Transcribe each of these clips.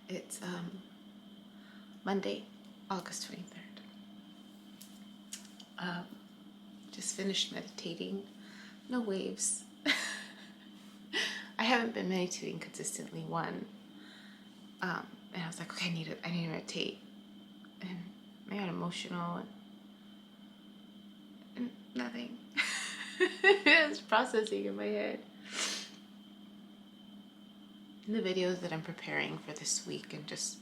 It's Monday, August 23rd. Just finished meditating. No waves. I haven't been meditating consistently, one. And I was like, okay, I need to meditate. And I got emotional and nothing. I was processing in my head. And the videos that I'm preparing for this week and just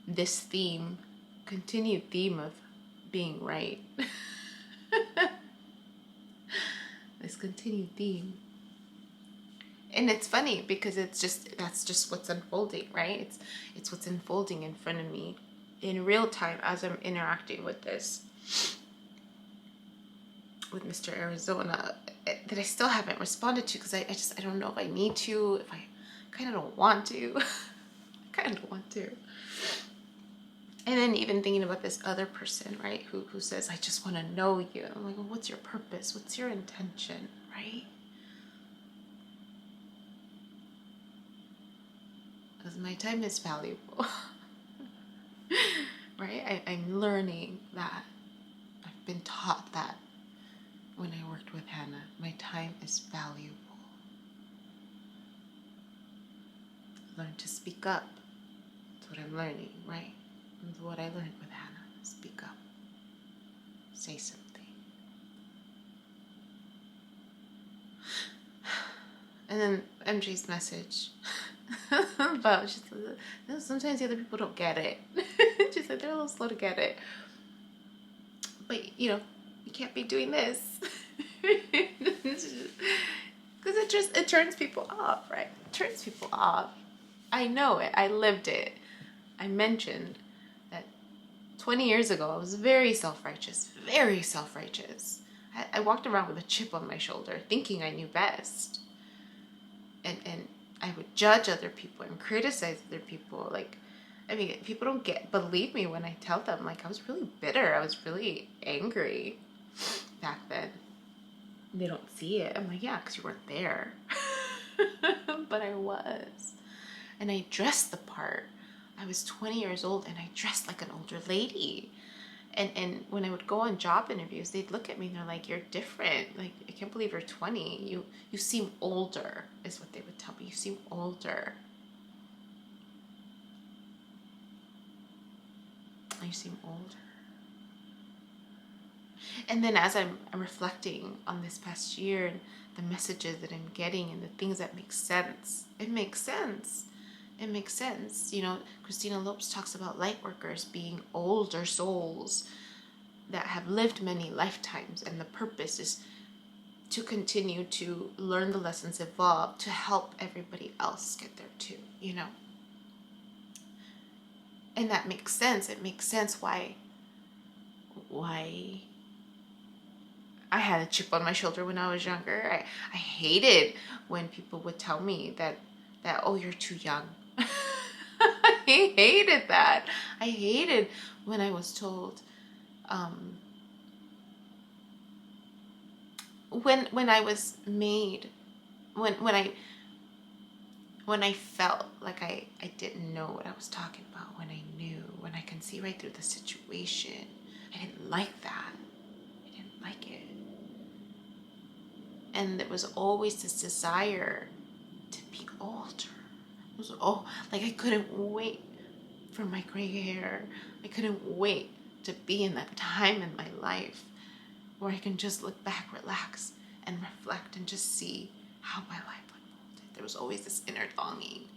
this theme, continued theme of being right. This continued theme. And it's funny because that's just what's unfolding, right? It's what's unfolding in front of me in real time as I'm interacting with this, with Mr. Arizona, that I still haven't responded to because I don't know if I need to, if I kind of don't want to. I kind of don't want to. And then even thinking about this other person, right, who says, I just want to know you. And I'm like, well, what's your purpose? What's your intention, right? Because my time is valuable. Right? I'm learning that. I've been taught that when I worked with Hannah. My time is valuable. Learn to speak up. That's what I'm learning, right? That's what I learned with Hannah. Speak up. Say something. And then MJ's message about, she said, sometimes the other people don't get it. She said they're a little slow to get it. But, you can't be doing this. Because it turns people off, right? It turns people off. I know it. I lived it. I mentioned that 20 years ago, I was very self-righteous. Very self-righteous. I walked around with a chip on my shoulder thinking I knew best. And I would judge other people and criticize other people. Like, I mean, people don't believe me when I tell them. Like, I was really bitter. I was really angry back then. They don't see it. I'm like, yeah, because you weren't there. But I was. And I dressed the part. I was 20 years old and I dressed like an older lady. And when I would go on job interviews, they'd look at me and they're like, you're different. Like, I can't believe you're 20. You seem older, is what they would tell me. You seem older. You seem older. And then as I'm reflecting on this past year and the messages that I'm getting and the things that make sense, it makes sense. It makes sense. Christina Lopes talks about light workers being older souls that have lived many lifetimes, and the purpose is to continue to learn the lessons, evolve, to help everybody else get there too, And that makes sense. It makes sense why I had a chip on my shoulder when I was younger. I hated when people would tell me that oh, you're too young. I hated that. I hated when I was told, when I was made, when I felt like I didn't know what I was talking about, when I knew, when I can see right through the situation. I didn't like that. I didn't like it. And there was always this desire to be older. It was like I couldn't wait for my gray hair. I couldn't wait to be in that time in my life where I can just look back, relax, and reflect and just see how my life unfolded. There was always this inner longing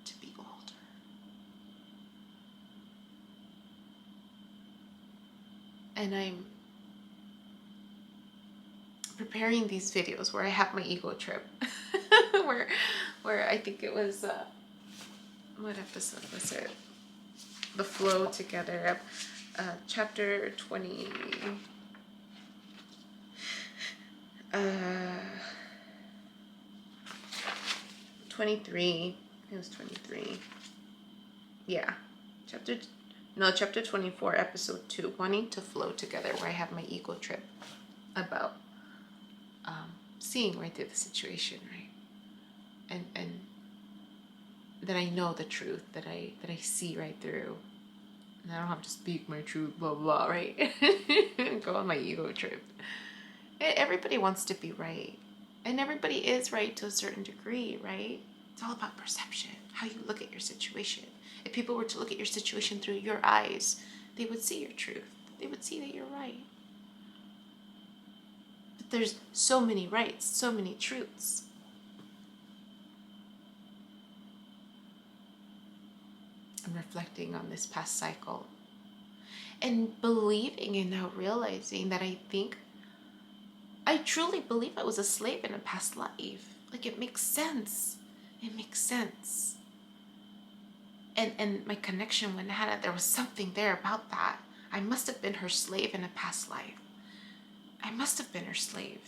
to be older. And I'm preparing these videos where I have my ego trip, where I think it was, what episode was it? The Flow Together, chapter 20, 23, it was 23, yeah, chapter 24, episode 2, Wanting to Flow Together, where I have my ego trip about seeing right through the situation, right? And that I know the truth, that I see right through. And I don't have to speak my truth, blah, blah, right? Go on my ego trip. Everybody wants to be right. And everybody is right to a certain degree, right? It's all about perception, how you look at your situation. If people were to look at your situation through your eyes, they would see your truth. They would see that you're right. But there's so many rights, so many truths. I'm reflecting on this past cycle and believing and now realizing that I truly believe I was a slave in a past life. Like, it makes sense. It makes sense. And my connection with Hannah, there was something there about that. I must have been her slave in a past life. I must have been her slave.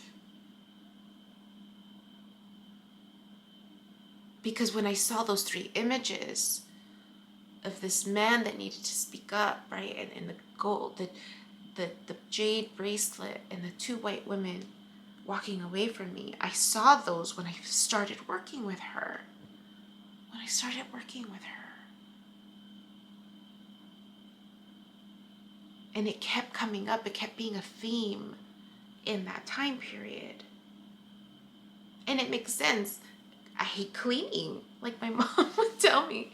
Because when I saw those 3 images of this man that needed to speak up, right? And the gold, the jade bracelet, and the 2 white women walking away from me. I saw those when I started working with her. When I started working with her. And it kept coming up. It kept being a theme in that time period. And it makes sense. I hate cleaning. Like, my mom would tell me,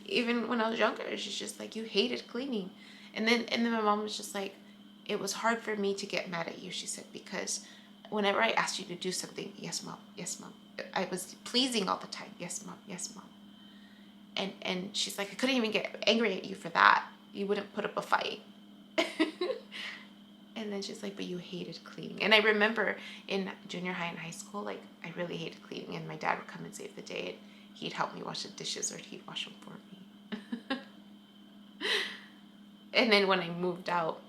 even when I was younger, she's just like, you hated cleaning. And then my mom was just like, it was hard for me to get mad at you, she said, because whenever I asked you to do something, yes, mom, yes, mom. I was pleasing all the time. Yes, mom, yes, mom. And she's like, I couldn't even get angry at you for that. You wouldn't put up a fight. And then she's like, but you hated cleaning. And I remember in junior high and high school, like, I really hated cleaning, and my dad would come and save the day, and he'd help me wash the dishes, or he'd wash them for me. And then when I moved out,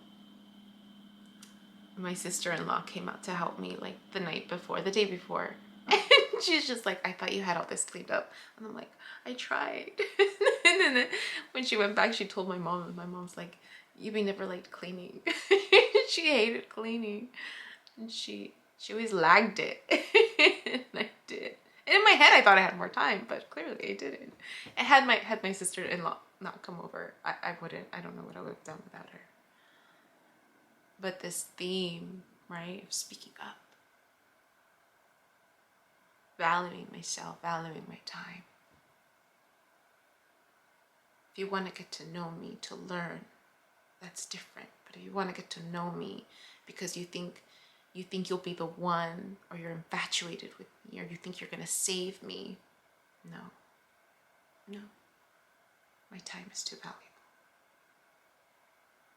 my sister-in-law came out to help me, like, the day before. And she's just like, I thought you had all this cleaned up. And I'm like, I tried. And then when she went back, she told my mom, and my mom's like, Yubi never liked cleaning. She hated cleaning. And she always lagged it. And I did. And in my head, I thought I had more time, but clearly I didn't. And had my sister-in-law not come over, I wouldn't. I don't know what I would have done without her. But this theme, right, of speaking up, valuing myself, valuing my time. If you want to get to know me, to learn, that's different. But if you want to get to know me because you think you'll be the one, or you're infatuated with me, or you think you're going to save me, no. My time is too valuable.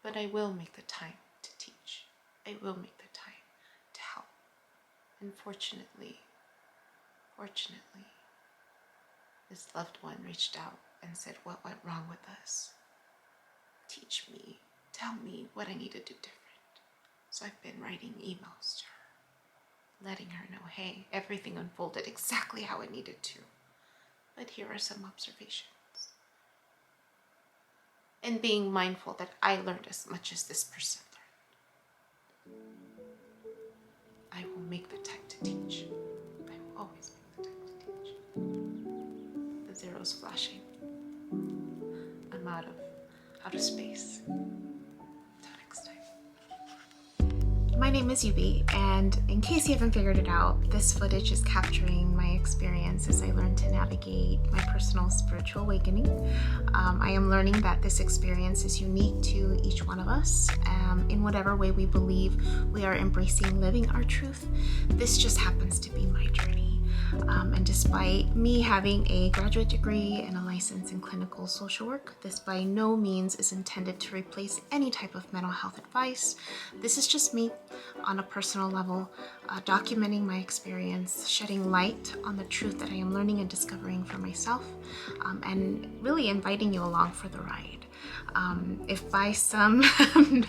But I will make the time to teach. I will make the time to help. And fortunately, this loved one reached out and said, what went wrong with us? Teach me. Tell me what I need to do different. So I've been writing emails to her, letting her know, hey, everything unfolded exactly how it needed to. But here are some observations. And being mindful that I learned as much as this person learned. I will make the time to teach. I will always make the time to teach. The zero's flashing. I'm out of space. Till next time. My name is Yubi, and in case you haven't figured it out, this footage is capturing my experience as I learn to navigate my personal spiritual awakening. I am learning that this experience is unique to each one of us. In whatever way we believe we are embracing living our truth, this just happens to be my journey. And despite me having a graduate degree and a license in clinical social work, this by no means is intended to replace any type of mental health advice. This is just me on a personal level, documenting my experience, shedding light on the truth that I am learning and discovering for myself, and really inviting you along for the ride. If by some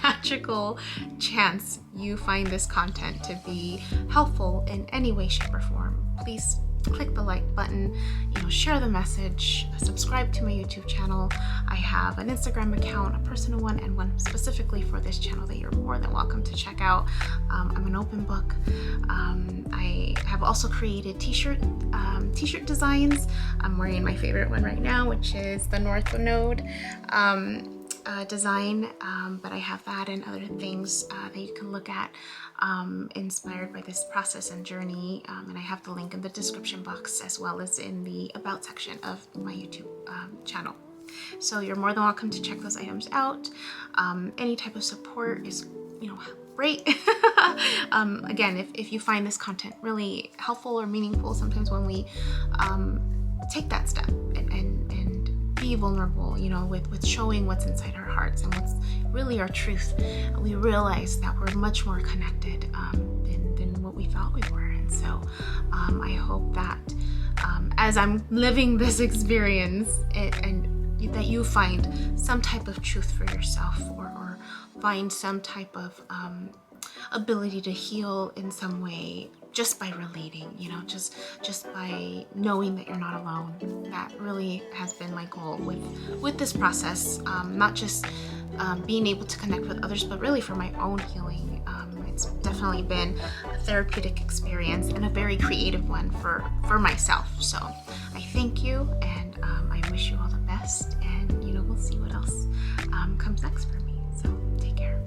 magical chance you find this content to be helpful in any way, shape, or form, please click the like button, share the message, subscribe to my YouTube channel. I have an Instagram account, a personal one, and one specifically for this channel that you're more than welcome to check out. I'm an open book. I have have also created t-shirt designs. I'm wearing my favorite one right now, which is the North Node design, but I have that and other things that you can look at inspired by this process and journey, and I have the link in the description box as well as in the about section of my YouTube channel. So you're more than welcome to check those items out. Any type of support is, great. Again, if you find this content really helpful or meaningful, sometimes when we take that step and be vulnerable, with showing what's inside our hearts and what's really our truth, we realize that we're much more connected than what we thought we were. And so I hope that as I'm living this experience and that you find some type of truth for yourself, or find some type of ability to heal in some way just by relating, just by knowing that you're not alone. That really has been my goal with this process, not just being able to connect with others, but really for my own healing. It's definitely been a therapeutic experience and a very creative one for myself. So I thank you, and I wish you all the best, and we'll see what else comes next for me. So take care.